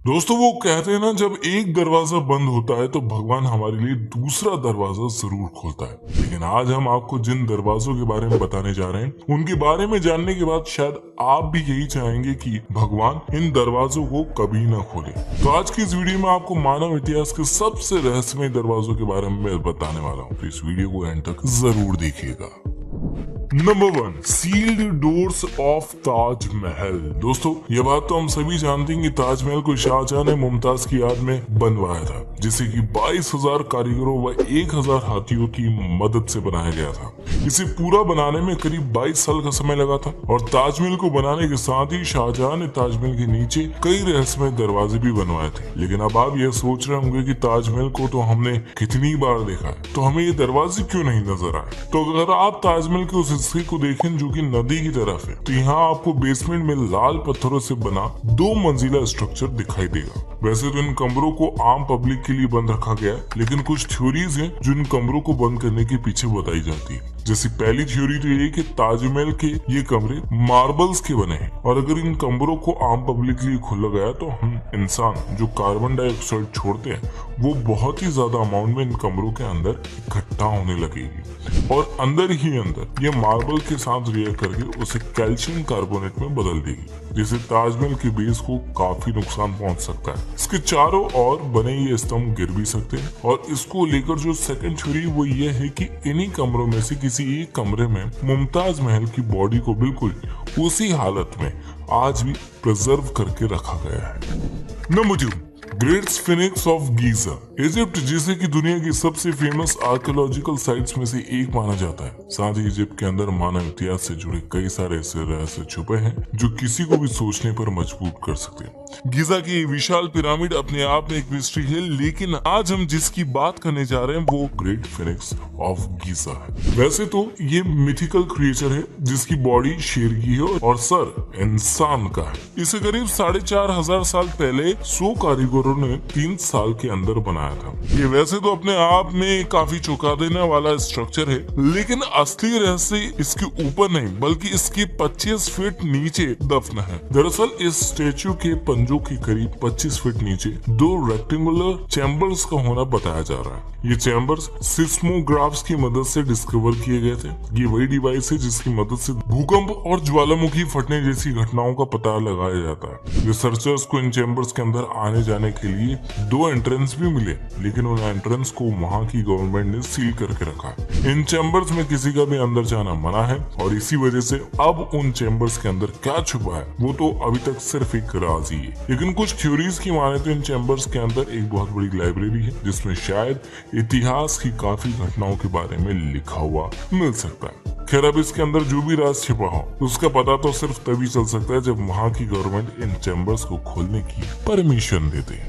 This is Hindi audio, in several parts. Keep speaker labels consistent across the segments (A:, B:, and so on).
A: दोस्तों वो कहते हैं ना, जब एक दरवाजा बंद होता है तो भगवान हमारे लिए दूसरा दरवाजा जरूर खोलता है। लेकिन आज हम आपको जिन दरवाजों के बारे में बताने जा रहे हैं उनके बारे में जानने के बाद शायद आप भी यही चाहेंगे कि भगवान इन दरवाजों को कभी ना खोले। तो आज की इस वीडियो में आपको मानव इतिहास के सबसे रहस्यमय दरवाजों के बारे में मैं बताने वाला हूँ, तो इस वीडियो को एंड तक जरूर देखिएगा। Number 1, sealed doors of Taj Mahal. दोस्तों ये बात तो हम सभी जानते हैं कि ताजमहल को शाहजहां ने मुमताज की याद में बनवाया था, जिसे कि 22,000 कारीगरों व 1,000 हाथियों की मदद से बनाया गया था। इसे पूरा बनाने में करीब 22 साल का समय लगा था और ताजमहल को बनाने के साथ ही शाहजहां ने ताजमहल के नीचे कई रहस्यमय दरवाजे भी बनवाए थे। लेकिन अब आप यह सोच रहे होंगे कि ताजमहल को तो हमने कितनी बार देखा है, तो हमें ये दरवाजे क्यों नहीं नजर आए। तो अगर आप ताजमहल के उस हिस्से को देखें जो कि नदी की तरफ है, तो यहाँ आपको बेसमेंट में लाल पत्थरों से बना 2 मंजिला स्ट्रक्चर दिखाई देगा। वैसे तो इन कमरों को आम पब्लिक के लिए बंद रखा गया है, लेकिन कुछ थ्योरीज हैं जो इन कमरों को बंद करने के पीछे बताई जाती है। जैसे पहली थ्योरी तो ये कि ताजमहल के ये कमरे मार्बल्स के बने हैं और अगर इन कमरों को आम पब्लिक के लिए खोला गया तो हम इंसान जो कार्बन डाइऑक्साइड छोड़ते हैं वो बहुत ही ज्यादा अमाउंट में इन कमरों के अंदर इकट्ठा होने लगेगी और अंदर ही अंदर ये मार्बल के साथ रिएक्ट करके उसे कैल्शियम कार्बोनेट में बदल देगी, जिससे ताजमहल के बेस को काफी नुकसान पहुंच सकता है। इसके चारों ओर बने ये स्तंभ गिर भी सकते हैं और इसको लेकर जो सेकंड थ्योरी वो ये है कि इन्हीं कमरों में से किसी एक कमरे में मुमताज महल की बॉडी को बिल्कुल उसी हालत में आज भी प्रिजर्व करके रखा गया है। Number 2, great sphinx of Giza. Egypt जिसे कि दुनिया की सबसे फेमस आर्कियोलॉजिकल साइट्स में से एक माना जाता है, साथ ही इजिप्ट के अंदर मानव इतिहास से जुड़े कई सारे ऐसे रहस्य छुपे हैं जो किसी को भी सोचने पर मजबूर कर सकते हैं। गीजा की विशाल पिरामिड अपने आप में एक मिस्ट्री है, लेकिन आज हम जिसकी बात करने जा रहे हैं वो ग्रेट फिनिक्स ऑफ गीजा है। वैसे तो ये मिथिकल क्रिएचर है जिसकी बॉडी शेर की है और सर इंसान का है। इसे करीब 4,500 साल पहले 100 कारीगरों ने 3 साल के अंदर बनाया था। ये वैसे तो अपने आप में काफी चौंका देने वाला स्ट्रक्चर है, लेकिन असली रहस्य इसके ऊपर नहीं बल्कि इसके 25 फीट नीचे दफन है। दरअसल इस स्टेचू के पंजों के करीब 25 फीट नीचे 2 रेक्टेंगुलर चैम्बर्स का होना बताया जा रहा है। ये चैम्बर्स सिस्मोग्राफ्स की मदद से डिस्कवर किए गए थे। ये वही डिवाइस है जिसकी मदद से भूकंप और ज्वालामुखी फटने जैसी घटनाओं का पता लगाया जाता है। रिसर्चर्स को इन चैम्बर्स के अंदर आने जाने के लिए 2 एंट्रेंस भी मिले, लेकिन उन एंट्रेंस को वहां की गवर्नमेंट ने सील करके रखा है। इन चैम्बर्स में किसी का भी अंदर जाना मना है और इसी वजह से अब उन चैम्बर्स के अंदर क्या छुपा है वो तो अभी तक सिर्फ एक राज ही है। लेकिन कुछ थ्योरीज की माने तो इन चैम्बर्स के अंदर एक बहुत बड़ी लाइब्रेरी है जिसमें शायद इतिहास की काफी घटनाओं के बारे में लिखा हुआ मिल सकता है। खैर अब इसके अंदर जो भी राज छिपा हो उसका पता तो सिर्फ तभी चल सकता है जब वहां की गवर्नमेंट इन चैम्बर्स को खोलने की परमिशन दे दे।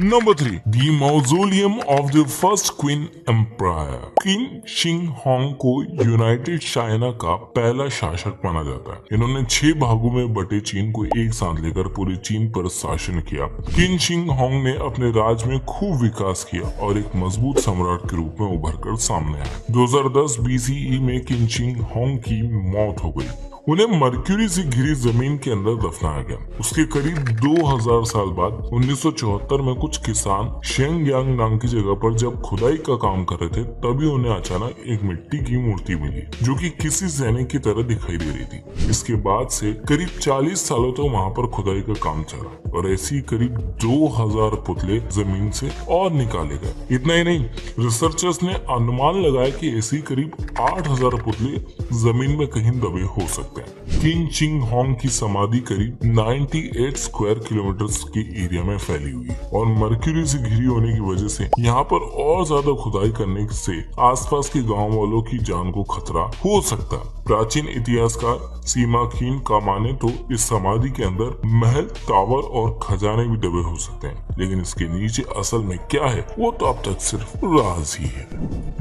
A: Number 3, the mausoleum of the first Qin empire. Qin शिंग होंग को यूनाइटेड चाइना का पहला शासक माना जाता है। इन्होंने 6 भागों में बटे चीन को एक साथ लेकर पूरे चीन पर शासन किया। किंग शिंग होंग ने अपने राज में खूब विकास किया और एक मजबूत सम्राट के रूप में उभर कर सामने आया। 2010 BCE में किंग शिंग होंग की मौत हो गई। उन्हें मरक्यूरी से घिरी जमीन के अंदर दफनाया गया। उसके करीब 2000 साल बाद 1974 में कुछ किसान शेंगयांग नाम की जगह पर जब खुदाई का काम कर रहे थे तभी उन्हें अचानक एक मिट्टी की मूर्ति मिली जो कि किसी सैनिक की तरह दिखाई दे रही थी। इसके बाद से करीब 40 सालों तक वहां पर खुदाई का काम चला और ऐसी करीब 2000 पुतले जमीन से और निकाले गए। इतना ही नहीं, रिसर्चर्स ने अनुमान लगाया कि ऐसी करीब 8000 पुतले जमीन में कहीं दबे हो सकते हैं। किंग शिंग होंग की समाधि करीब 98 स्क्वायर किलोमीटर के एरिया में फैली हुई और मरक्यूरी से घिरी होने की वजह से यहाँ पर और ज्यादा खुदाई करने से आसपास के गांव वालों की जान को खतरा हो सकता है। प्राचीन इतिहासकार सीमा खीन का माने तो इस समाधि के अंदर महल, टावर और खजाने भी दबे हो सकते हैं, लेकिन इसके नीचे असल में क्या है वो तो अब तक सिर्फ राज ही है।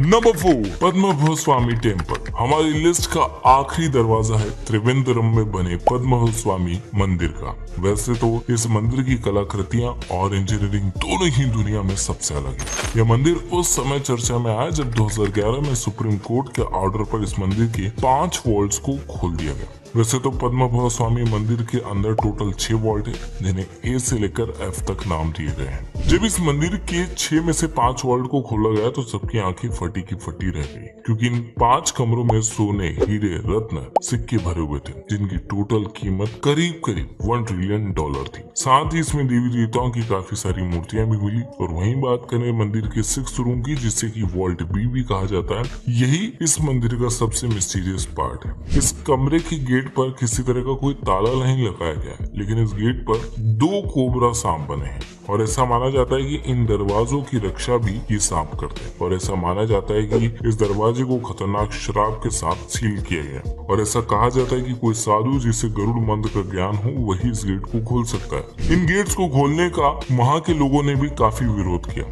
A: Number 4, Padmanabhaswamy temple. हमारी लिस्ट का आखिरी दरवाजा है त्रिवेंद्र धर्म में बने पद्म स्वामी मंदिर का। वैसे तो इस मंदिर की कलाकृतियां और इंजीनियरिंग दोनों ही दुनिया में सबसे अलग है। यह मंदिर उस समय चर्चा में आया जब 2011 में सुप्रीम कोर्ट के ऑर्डर पर इस मंदिर के 5 वॉल्ट्स को खोल दिया गया। वैसे तो पद्म स्वामी मंदिर के अंदर टोटल 6 वॉल्ट है, जिन्हें ए से लेकर एफ तक नाम दिए गए हैं। जब इस मंदिर के 6 में से 5 वॉल्ट को खोला गया तो सबकी आंखें फटी की फटी रह गई, क्योंकि इन 5 कमरों में सोने, हीरे, रत्न, सिक्के भरे हुए थे, जिनकी टोटल कीमत करीब करीब $1 ट्रिलियन थी। साथ ही इसमें देवी देवताओं की काफी सारी मूर्तियां भी मिली। और वहीं बात करें मंदिर के 6th रूम की, जिसे कि वॉल्ट बी भी कहा जाता है, यही इस मंदिर का सबसे मिस्टीरियस पार्ट है। इस कमरे की गेट पर किसी तरह का कोई ताला नहीं लगाया गया है, लेकिन इस गेट पर 2 कोबरा सांप बने हैं और ऐसा माना जाता है कि इन दरवाजों की रक्षा भी ये सांप करते हैं। और ऐसा माना जाता है कि इस दरवाजे को खतरनाक शराब के साथ सील किया गया और ऐसा कहा जाता है कि कोई साधु जिसे गरुड़ मंत्र का ज्ञान हो वही इस गेट को खोल सकता है। इन गेट्स को खोलने का वहाँ के लोगों ने भी काफी विरोध किया।